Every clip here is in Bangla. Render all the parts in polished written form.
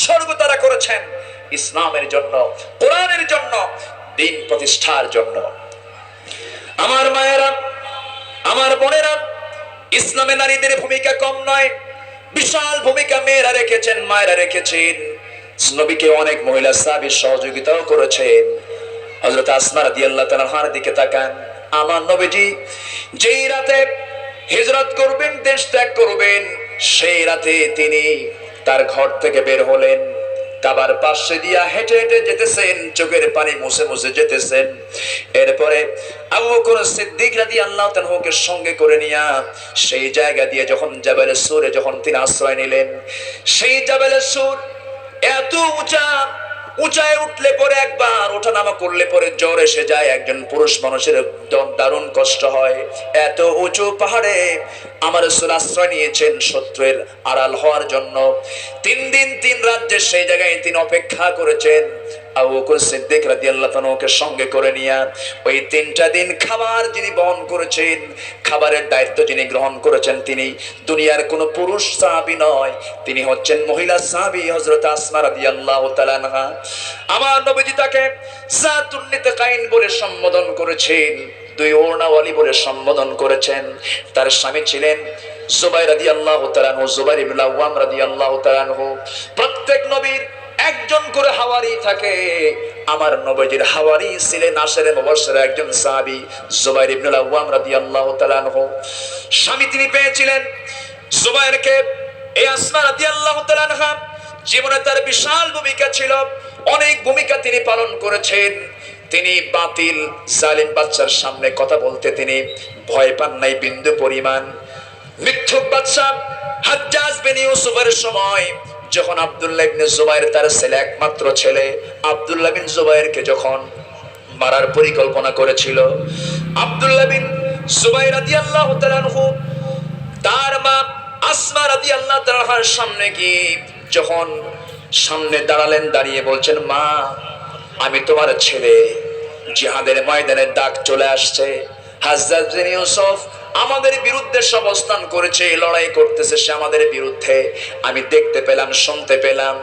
উৎসর্গ তারা করেছেন ইসলামের জন্য, কোরআনের জন্য, দিন প্রতিষ্ঠার জন্য। আমার মায়েরা, আমার বোনেরা, ইসলামে নারীদের ভূমিকা কম নয়, বিশাল ভূমিকা মেয়েরা রেখেছেন, মায়েরা রেখেছেন। নবীকে অনেক মহিলা সাহাবী সহযোগিতাও করেছেন। হযরত আসমা রাদিয়াল্লাহু তাআলা আনহার দিকে তাকান। আমার নবীজি যেই রাতে হিজরত করবেন, দেশ ত্যাগ করবেন, সেই রাতে তিনি তার ঘর থেকে বের হলেন, কাবার পাশে দিয়া হেঁটে হেঁটে যেতেছেন, চোখের পানি মুছে মুছে যেতেছেন। এরপরে আবু বকর সিদ্দিক রাদিয়াল্লাহু তাআলাকে সঙ্গে করে নিয়া সেই জায়গা দিয়ে যখন জাবালে সূরে যখন তিনি আশ্রয় নিলেন, সেই জাবালে সূর এত উঁচা, উঁচায় উঠলে পরে একবার ওঠানামা করলে পরে জ্বর এসে যায়, একজন পুরুষ মানুষের দারুণ কষ্ট হয়। এত উঁচু পাহাড়ে আমার রাসূল আশ্রয় নিয়েছেন শত্রুর আড়াল হওয়ার জন্য। 3 দিন 3 রাত যে সেই জায়গায় তিনি অপেক্ষা করেছেন। আবু বকর সিদ্দিক রাদিয়াল্লাহু তাআলাকে সঙ্গে করে নিয়ে ওই 3টা দিন খাবার যিনি বহন করেছেন, খাবারের দায়িত্ব যিনি গ্রহণ করেছেন, তিনি দুনিয়ার কোনো পুরুষ সাহাবী নয়, তিনি হচ্ছেন মহিলা সাহাবী হযরত আসমা রাদিয়াল্লাহু তাআলা আনহা। আমার নবীজি তাকে যাতুন নিতাকাইন বলে সম্বোধন করেছেন, 2 ওড়নাওয়ালি বলে সম্বোধন করেছেন। তার স্বামী ছিলেন জুবাইর রাদিয়াল্লাহু তাআলা আনহু, জুবাইর ইবনে আওয়াম রাদিয়াল্লাহু তাআলা আনহু। প্রত্যেক নবীর একজন করে হাওয়ারি থাকে। আমার নবীজির হাওয়ারি ছিলেন আশরে মুবাশশির একজন সাহাবী জুবাইর ইবনে আওয়াম রাদিয়াল্লাহু তাআলা আনহু। স্বামী তিনি পেয়েছিলেন জুবাইরকে। এই আসমা রাদিয়াল্লাহু তাআলা আনহা জীবনে তার বিশাল ভূমিকা ছিল, অনেক ভূমিকা তিনি পালন করেছেন। তিনি বাতিল জালিম বাদশার সামনে কথা বলতে তিনি ভয় পান নাই বিন্দু পরিমাণ। মিথ্যুক বাদশা হাজ্জাজ বিন ইউসুফের সময় যখন আব্দুল্লাহ ইবনে জুবাইর তার ছেলে, একমাত্র ছেলে আব্দুল্লাহ বিন জুবাইরকে যখন মারার পরিকল্পনা করেছিল, আব্দুল্লাহ বিন জুবাইর রাদিয়াল্লাহু তাআলা আনহু তার মা আসমা রাদিয়াল্লাহু তাআলা আনহার সামনে গিয়ে যখন সামনে দাঁড়ালেন, দাঁড়িয়ে বলছেন, মা আমি তোমার ছেলে, জিহাদের ময়দানে ডাক চলে আসছে, হাজ্জাজ বিন ইউসুফ আমাদের বিরুদ্ধে অবস্থান করেছে, লড়াই করতেছে সে আমাদের বিরুদ্ধে। আমি দেখতে পেলাম, শুনতে পেলাম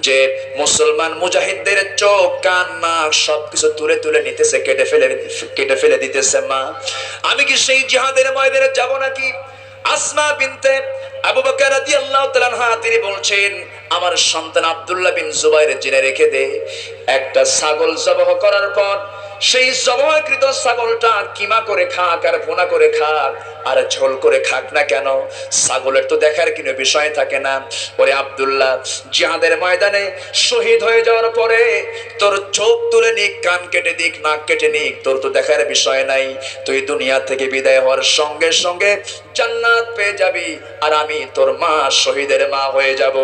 যে মুসলমান মুজাহিদদের চোখ কান নাক সবকিছু তুলে তুলে নিতেছে, কেটে ফেলে দিতেছে। মা আমি কি সেই জিহাদের ময়দানে যাব নাকি? আসমা বিনতে আবু বকর রাদিয়াল্লাহু তাআলা আনহা তিনি বলছেন, আমার সন্তান আব্দুল্লাহ বিন জুবাইর জেনে রেখে দে, একটা ছাগল জবাহ করার পর সেই জবাহকৃত ছাগলটা কিমা করে খাক আর ভুনা করে খাক আর ঝোল করে খাক না কেন, ছাগলের তো দেখার কোনো বিষয় থাকে না। ওরে আব্দুল্লাহ, জিহাদের ময়দানে শহীদ হয়ে যাওয়ার পরে তোর চোখ তুলে নিক, কান কেটে দিক, নাক কেটে নিক, তোর তো দেখার বিষয় নাই। তুই দুনিয়া থেকে বিদায় হওয়ার সঙ্গে সঙ্গে জান্নাত পেয়ে যাবি, আর আমি তোর মা শহীদের মা হয়ে যাব।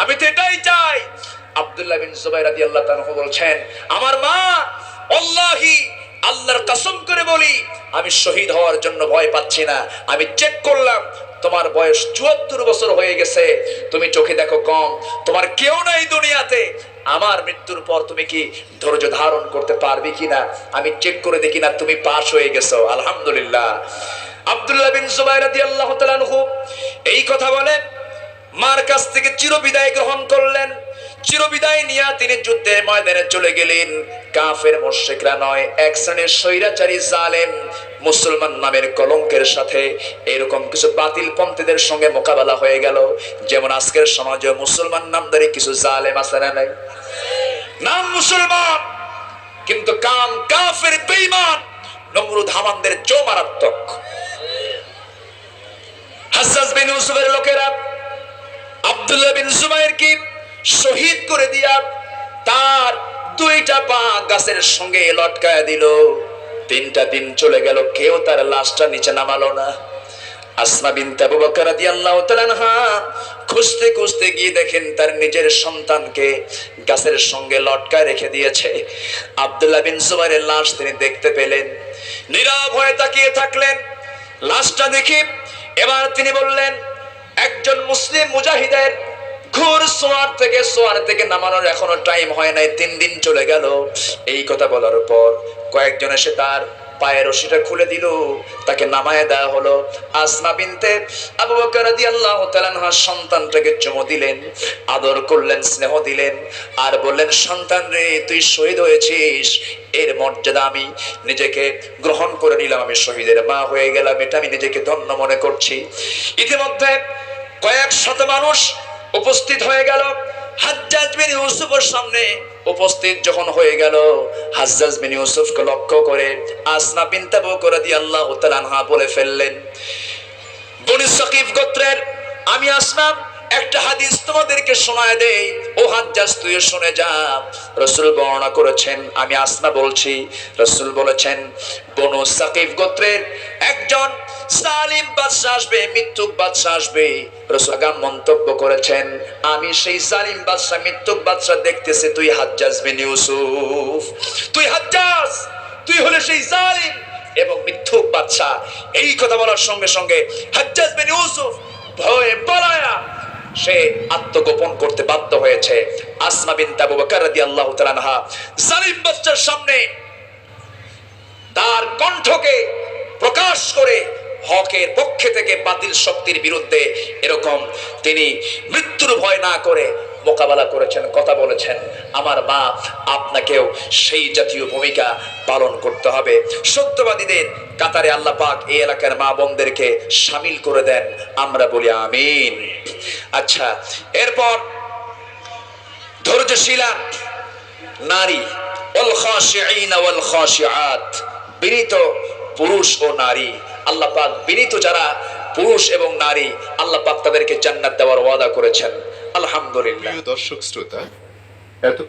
আমি তো এটাই চাই। আব্দুল্লাহ বিন জুবাইর রাদিয়াল্লাহু তাআলা বলছেন, আমার মা আল্লাহি, আল্লাহর কসম করে বলি, আমি শহীদ হওয়ার জন্য ভয় পাচ্ছি না। আমি চেক করলাম, তোমার বয়স 74 বছর হয়ে গেছে, তুমি চোখে দেখো কম, তোমার কেউ নাই দুনিয়াতে। আমার মৃত্যুর পর তুমি কি ধৈর্য ধারণ করতে পারবে কিনা আমি চেক করে দেখি না, তুমি পাস হয়ে গেছো, আলহামদুলিল্লাহ। আব্দুল্লাহ বিন জুবাইর রাদিয়াল্লাহু তাআলা আনহু এই কথা বলে মার কাছ থেকে চিরবিদায় গ্রহণ করলেন। চিরবিদায় নিয়ে তিনি যুদ্ধের ময়দানে চলে গেলেন। কাফের মুশরিকরা নয়, এক শ্রেণীর স্বৈরাচারী জালেম মুসলমান নামের কলঙ্কের সাথে এরকম কিছু বাতিল পন্থীদের সঙ্গে মোকাবেলা হয়ে গেল। যেমন আজকের সমাজে মুসলমান নামধারী কিছু জালেম আছে না নাই? নাম মুসলমান কিন্তু কাম কাফের বেঈমান, নমরুদ হামানদের চেয়েও মারাত্মক। হাজ্জাজ বিন ইউসুফের লোকেরা আব্দুল্লাহ বিন জুবাইর কি শহীদ করে দিয়া তার 2টা পা গাছের সঙ্গে লটকায়া দিল। 3টা দিন চলে গেল, কেউ তার লাশটা নিচে নামালো না। আসমা বিনতে আবু বকর রাদিয়াল্লাহু তাআলা আনহা খুঁজতে খুঁজতে গিয়ে দেখেন তার নিজের সন্তানকে গাছের সঙ্গে লটকায় রেখে দিয়েছে। আব্দুল্লাহ বিন জুবাইরের লাশ তিনি দেখতে পেলেন, নীরব হয়ে তাকিয়ে থাকলেন। লাশটা দেখি এবার তিনি বললেন, একজন মুসলিম মুজাহিদের ঘোর সোয়ার থেকে নামানোর এখনো টাইম হয় নাই, 3 দিন চলে গেল। এই কথা বলার পর কয়েকজন এসে তার পায়ের রশিটা খুলে দিল, তাকে নামায় দেওয়া হলো। আসমা বিনতে আবু বকর রাদিয়াল্লাহু তাআলা আনহা সন্তানটাকে চুমু দিলেন, আদর করলেন, স্নেহ দিলেন, আর বললেন, সন্তান রে, তুই শহীদ হয়েছিস, এর মর্যাদা আমি নিজেকে গ্রহণ করে নিলাম, আমি শহীদের মা হয়ে গেলাম, এটা আমি নিজেকে ধন্য মনে করছি। ইতিমধ্যে কয়েক শত মানুষ উপস্থিত হয়ে গেল। হাজ্জাজ বিন ইউসুফের সামনে উপস্থিত যখন হয়ে গেল, হাজ্জাজ বিন ইউসুফকে লক্ষ্য করে আসমা বিনতে আবু বকর রাদিয়াল্লাহু তাআলা আনহা বলে ফেললেন, বনি সাকিফ গোত্রের আমি আসমা একটা হাদিস তোমাদেরকে শোনায় দেই, ও হাজ্জাজ তুই শুনে যা। রাসূল বর্ণনা করেছেন, আমি আসমা বলছি, রাসূল বলেছেন বনু সাকিফ গোত্রের একজন জালিম বাদশা আসবে, মৃত্যুক বাদশা আসবে। রাসূল আগাম মন্তব্য করেছেন, আমি সেই জালিম বাদশা, মৃত্যুক বাদশা দেখতেছি, তুই হাজ্জাজ বিন ইউসুফ, তুই হাজ্জাজ, তুই হলে সেই জালিম এবং মিথ্যুক বাদশা। এই কথা বলার সঙ্গে সঙ্গে হাজ্জাজ বিন ইউসুফ ভয়ে পালায়া সে আত্মগোপন করতে বাধ্য হয়েছে। আসমা বিনতে আবু বকর রাদিয়াল্লাহু তাআলা আনহা জালিম বাদশার সামনে তার কণ্ঠকে প্রকাশ করে হকের পক্ষে থেকে বাতিল শক্তির বিরুদ্ধে এরকম তিনি মৃত্যুর ভয় না করে মোকাবেলা করেছেন, কথা বলেছেন। আমার মা, আপনাকেও সেই জাতীয় ভূমিকা পালন করতে হবে। সত্যবাদীদের কাতারে আল্লাহ পাক এই এলাকার মা বোনদেরকে শামিল করে দেন, আমরা বলি আমিন। আচ্ছা, এরপর ধৈর্যশীলা নারী, ওয়াল খাশিঈন ওয়াল খাশিআত, বিনীত পুরুষ ও নারী, আল্লাহ পাক বিনীত যারা পুরুষ এবং নারী, আল্লাহ পাক তাদেরকে জান্নাত দেওয়ার ওয়াদা করেছেন। আলহামদুলিল্লাহ। প্রিয় দর্শক শ্রোতা, এত